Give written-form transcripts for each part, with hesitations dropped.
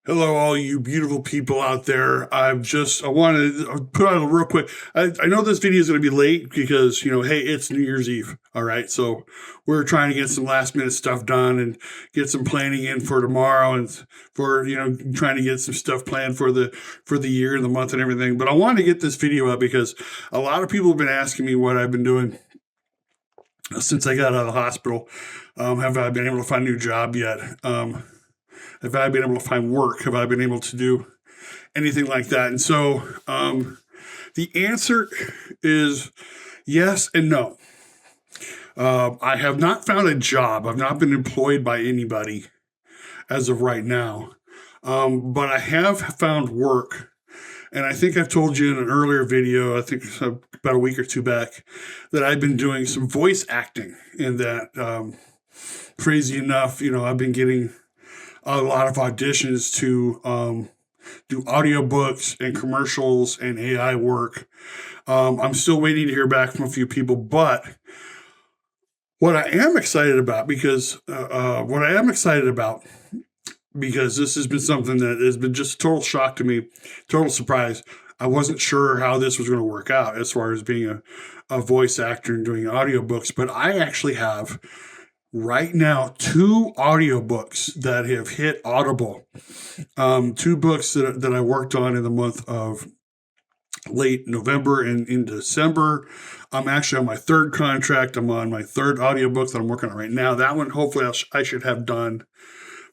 Hello, all you beautiful people out there. I want to put out a real quick. I know this video is going to be late because, hey, it's New Year's Eve. All right. So we're trying to get some last minute stuff done and get some planning in for tomorrow and for, trying to get some stuff planned for the year and the month and everything. But I wanted to get this video up because a lot of people have been asking me what I've been doing since I got out of the hospital. Have I been able to find a new job yet? Have I been able to find work? Have I been able to do anything like that? And so the answer is yes and no. I have not found a job. I've not been employed by anybody as of right now. But I have found work. And I think I've told you in an earlier video, I think about a week or two back, that I've been doing some voice acting. And that, crazy enough, I've been getting a lot of auditions to do audiobooks and commercials and AI work. I'm still waiting to hear back from a few people, but what I am excited about, because this has been something that has been just a total shock to me, total surprise. I wasn't sure how this was going to work out as far as being a voice actor and doing audiobooks, but I actually have right now two audiobooks that have hit Audible. Two books that I worked on in the month of late November and in December. I'm actually on my third contract. I'm on my third audiobook that I'm working on right now. That one, hopefully, I should have done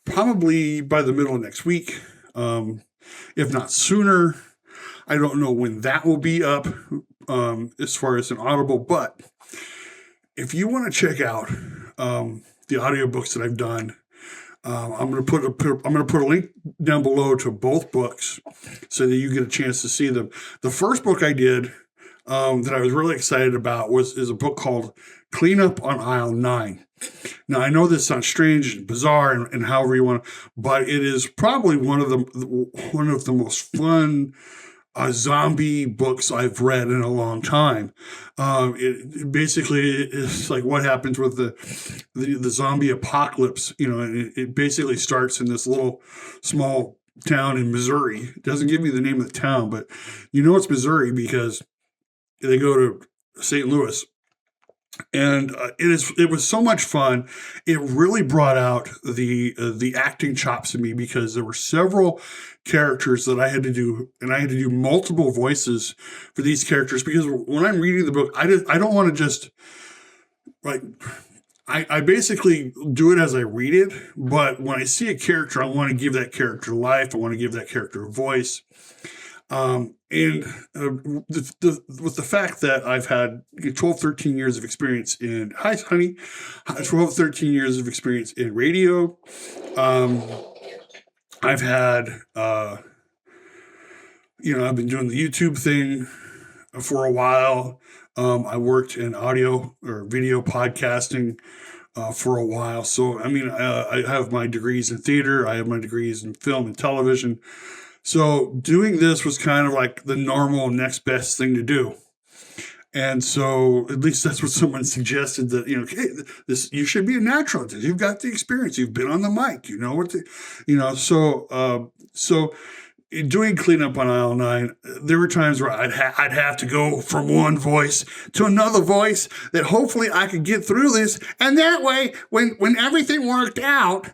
probably by the middle of next week, if not sooner. I don't know when that will be up as far as an Audible, but if you want to check out the audiobooks that I've done, I'm going to put a link down below to both books so that you get a chance to see them. The first book I did that I was really excited about is a book called Cleanup on Aisle 9. Now, I know this sounds strange and bizarre and however you want, but it is probably one of the most fun zombie books I've read in a long time. It basically is like what happens with the zombie apocalypse. It basically starts in this little small town in Missouri. It doesn't give you the name of the town, but it's Missouri because they go to St. Louis. And it was so much fun. It really brought out the acting chops in me because there were several characters that I had to do, and I had to do multiple voices for these characters because when I'm reading the book, I don't want to just like I basically do it as I read it. But when I see a character, I want to give that character life. I want to give that character a voice. With the fact that I've had 12, 13 years of experience in, hi, honey, 12, 13 years of experience in radio. I've had, I've been doing the YouTube thing for a while. I worked in audio or video podcasting for a while. So, I have my degrees in theater. I have my degrees in film and television. So doing this was kind of like the normal next best thing to do. And so at least that's what someone suggested that, hey, you should be a natural at this. You've got the experience. You've been on the mic. You know what so doing Cleanup on Aisle 9, there were times where I'd have to go from one voice to another voice that hopefully I could get through this. And that way, when everything worked out,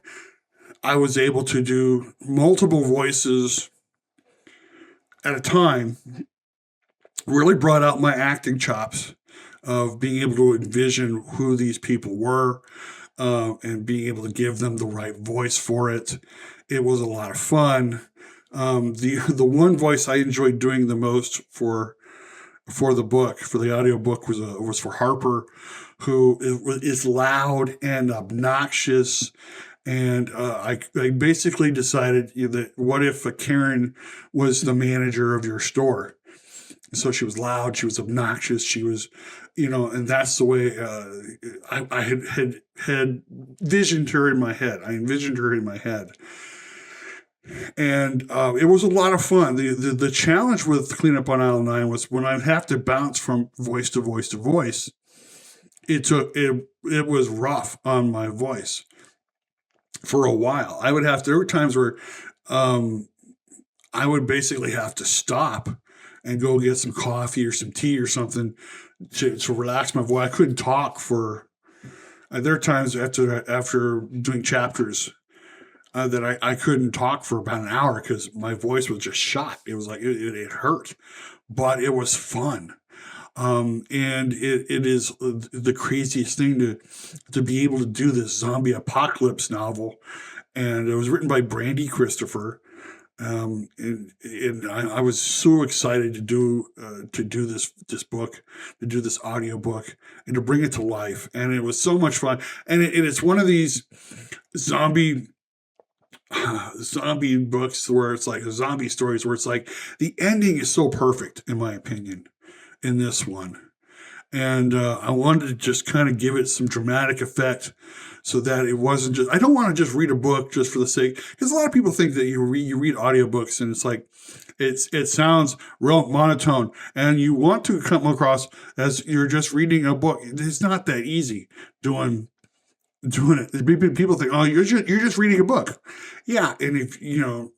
I was able to do multiple voices at a time. Really brought out my acting chops of being able to envision who these people were and being able to give them the right voice for it. It was a lot of fun. The one voice I enjoyed doing the most for the book, for the audiobook, was for Harper, who is loud and obnoxious. And I basically decided that what if Karen was the manager of your store? So she was loud, she was obnoxious, she was, and that's the way I had visioned her in my head. I envisioned her in my head. And it was a lot of fun. The challenge with Cleanup on Aisle 9 was when I'd have to bounce from voice to voice to voice, it was rough on my voice for a while. There were times where um, I would basically have to stop and go get some coffee or some tea or something to relax my voice. I couldn't talk for. There are times after doing chapters that I couldn't talk for about an hour because my voice was just shot. It was like it hurt, but it was fun. And it is the craziest thing to be able to do this zombie apocalypse novel, and it was written by Brandy Christopher. And I was so excited to do this book, to do this audiobook, and to bring it to life. And it was so much fun. And it's one of these zombie zombie books where it's like zombie stories where it's like the ending is so perfect, in my opinion, in this one. And I wanted to just kind of give it some dramatic effect so that it wasn't just, I don't want to just read a book just for the sake, because a lot of people think that you read audiobooks and it's like, it sounds real monotone and you want to come across as you're just reading a book. It's not that easy doing it. People think, oh, you're just reading a book. Yeah. And if you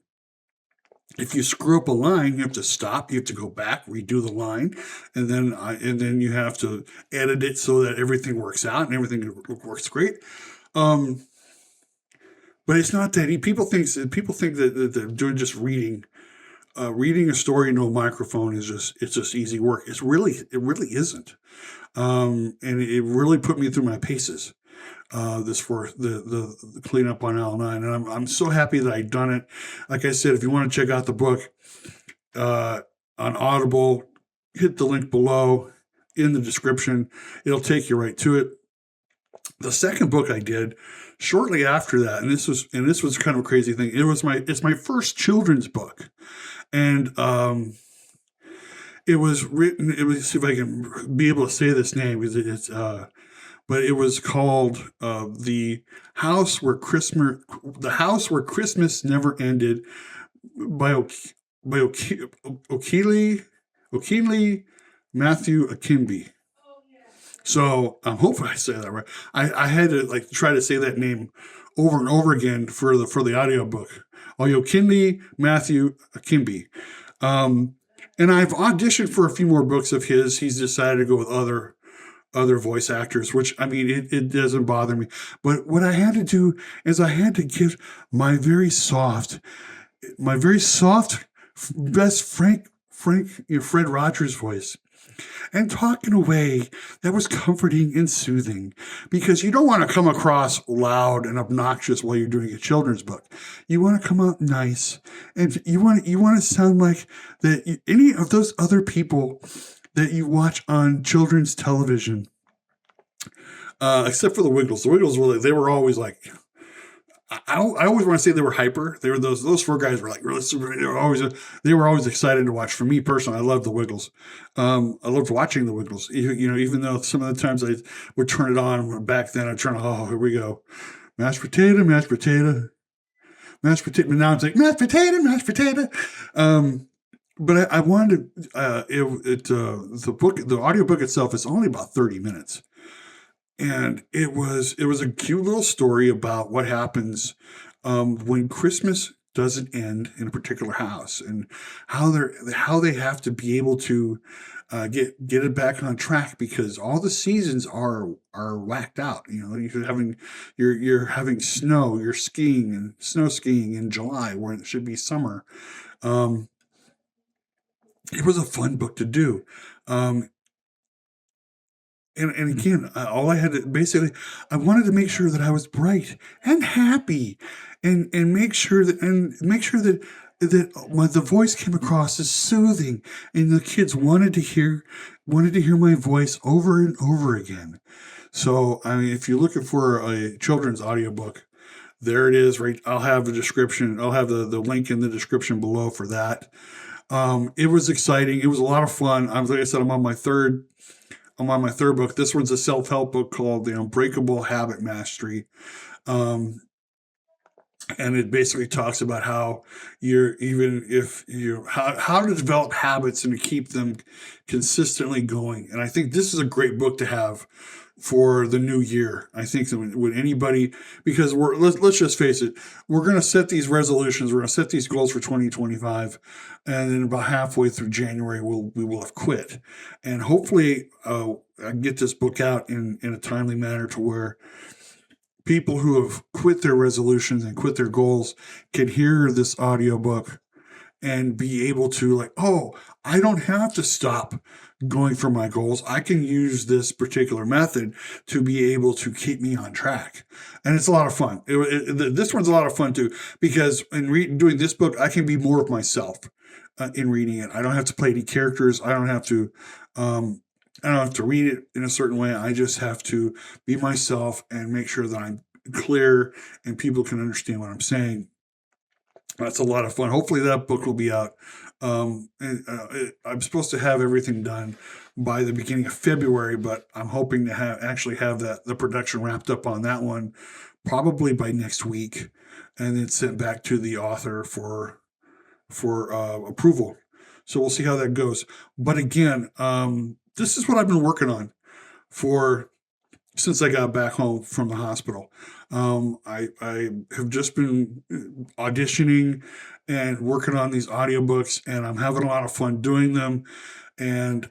screw up a line, you have to stop. You have to go back, redo the line, and then you have to edit it so that everything works out and everything works great. Um, but it's not that people think that they're doing just reading. Reading a story into a microphone is just easy work. It really isn't. And it really put me through my paces. This for the cleanup on L9, and I'm so happy that I've done it. Like I said, if you want to check out the book on Audible, hit the link below in the description. It'll take you right to it. The second book I did shortly after that, and this was kind of a crazy thing. It's my first children's book, and it was written. It was, see if I can be able to say this name, because but it was called the House Where Christmas Never Ended by Okili Matthew Akimbi. So I'm hoping I say that right. I had to like try to say that name over and over again for the audiobook. Oyokindi Matthew Akimbi. And I've auditioned for a few more books of his. He's decided to go with other voice actors, which, I mean, it doesn't bother me. But what I had to do is I had to give my very soft, best Fred Rogers voice, and talk in a way that was comforting and soothing, because you don't want to come across loud and obnoxious while you're doing a children's book. You want to come out nice, and you want to sound like that any of those other people that you watch on children's television, except for the Wiggles. The Wiggles they were always like, I always want to say they were hyper. They were those four guys were like really super. They were always excited to watch. For me personally, I loved the Wiggles. I loved watching the Wiggles. Even though some of the times I would turn it on back then, I'd turn, oh, here we go, mashed potato, mashed potato, mashed potato. But now it's like mashed potato, mashed potato. But I wanted the audiobook itself is only about 30 minutes. And it was a cute little story about what happens when Christmas doesn't end in a particular house, and how they have to be able to get it back on track, because all the seasons are whacked out. You're having snow, you're skiing and snow skiing in July where it should be summer. It was a fun book to do. And again, all I had to basically, I wanted to make sure that I was bright and happy, and make sure that the voice came across as soothing, and the kids wanted to hear my voice over and over again. So, I mean, if you're looking for a children's audiobook, there it is. Right, I'll have the description. I'll have the link in the description below for that. It was exciting. It was a lot of fun. Like I said, I'm on my third book. This one's a self-help book called The Unbreakable Habit Mastery. And it basically talks about how how to develop habits and to keep them consistently going. And I think this is a great book to have for the new year. I think that when anybody, because let's just face it, we're going to set these resolutions, we're going to set these goals for 2025, and then about halfway through January, we will have quit. And hopefully, I can get this book out in a timely manner to where people who have quit their resolutions and quit their goals can hear this audiobook and be able to, like, oh, I don't have to stop going for my goals. I can use this particular method to be able to keep me on track. And it's a lot of fun. This one's a lot of fun too, because in doing this book, I can be more of myself in reading it. I don't have to play any characters. I don't have to read it in a certain way. I just have to be myself and make sure that I'm clear and people can understand what I'm saying. That's a lot of fun. Hopefully that book will be out. I'm supposed to have everything done by the beginning of February, but I'm hoping to actually have the production wrapped up on that one probably by next week, and then sent back to the author for approval. So we'll see how that goes. But again, this is what I've been working on since I got back home from the hospital. I have just been auditioning and working on these audiobooks, and I'm having a lot of fun doing them, and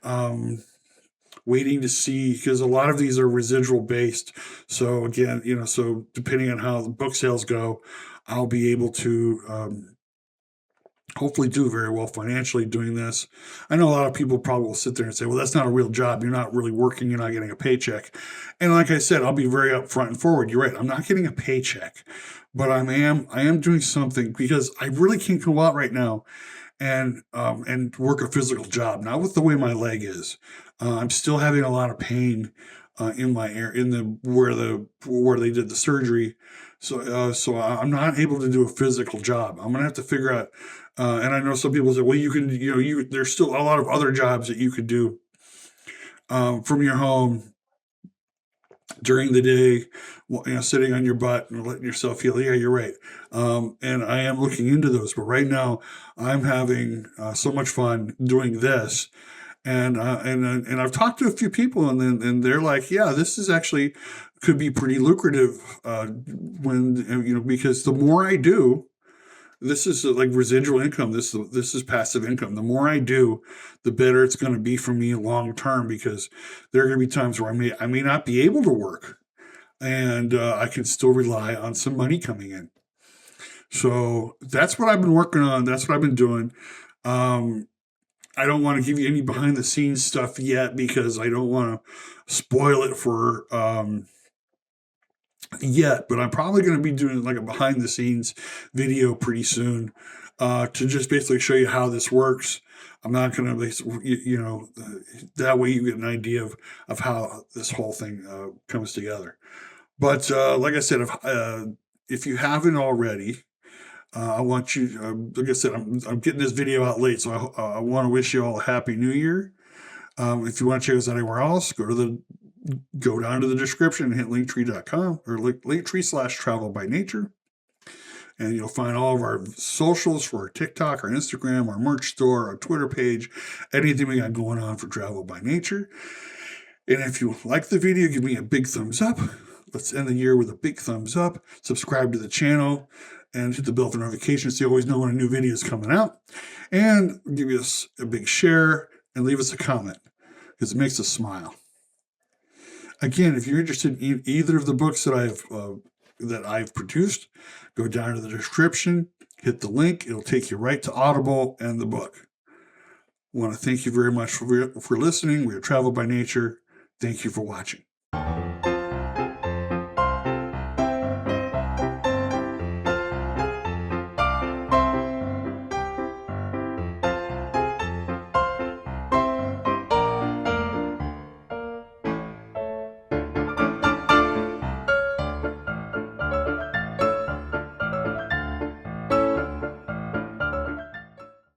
waiting to see, because a lot of these are residual based. So again, so depending on how the book sales go, I'll be able to hopefully do very well financially doing this. I know a lot of people probably will sit there and say, well, that's not a real job. You're not really working. You're not getting a paycheck. And like I said, I'll be very upfront and forward. You're right. I'm not getting a paycheck, but I am doing something, because I really can't go out right now and work a physical job. Not with the way my leg is. I'm still having a lot of pain in my ear, where they did the surgery. So I'm not able to do a physical job. I'm gonna have to figure out. And I know some people say, well, you can, there's still a lot of other jobs that you could do from your home during the day, sitting on your butt and letting yourself heal. Yeah, you're right. And I am looking into those, but right now I'm having so much fun doing this. And I've talked to a few people, and they're like, yeah, this is actually could be pretty lucrative because the more I do, this is like residual income. This is passive income. The more I do, the better it's going to be for me long term, because there are going to be times where I may not be able to work, and I can still rely on some money coming in. So that's what I've been working on. That's what I've been doing. I don't want to give you any behind the scenes stuff yet, because I don't want to spoil it for yet, but I'm probably going to be doing like a behind the scenes video pretty soon to just basically show you how this works. I'm not going to, that way you get an idea of how this whole thing comes together. But like I said, if you haven't already, I want you, like I said, I'm getting this video out late, so I want to wish you all a happy new year. If you want to check us out anywhere else, go down to the description and hit linktree.com or linktree/travel by nature. And you'll find all of our socials for our TikTok, our Instagram, our merch store, our Twitter page, anything we got going on for Travel by Nature. And if you like the video, give me a big thumbs up. Let's end the year with a big thumbs up. Subscribe to the channel and hit the bell for notifications so you always know when a new video is coming out. And give us a big share and leave us a comment, because it makes us smile. Again, if you're interested in either of the books that I've produced, go down to the description, hit the link. It'll take you right to Audible and the book. I want to thank you very much for listening. We are Travel by Nature. Thank you for watching.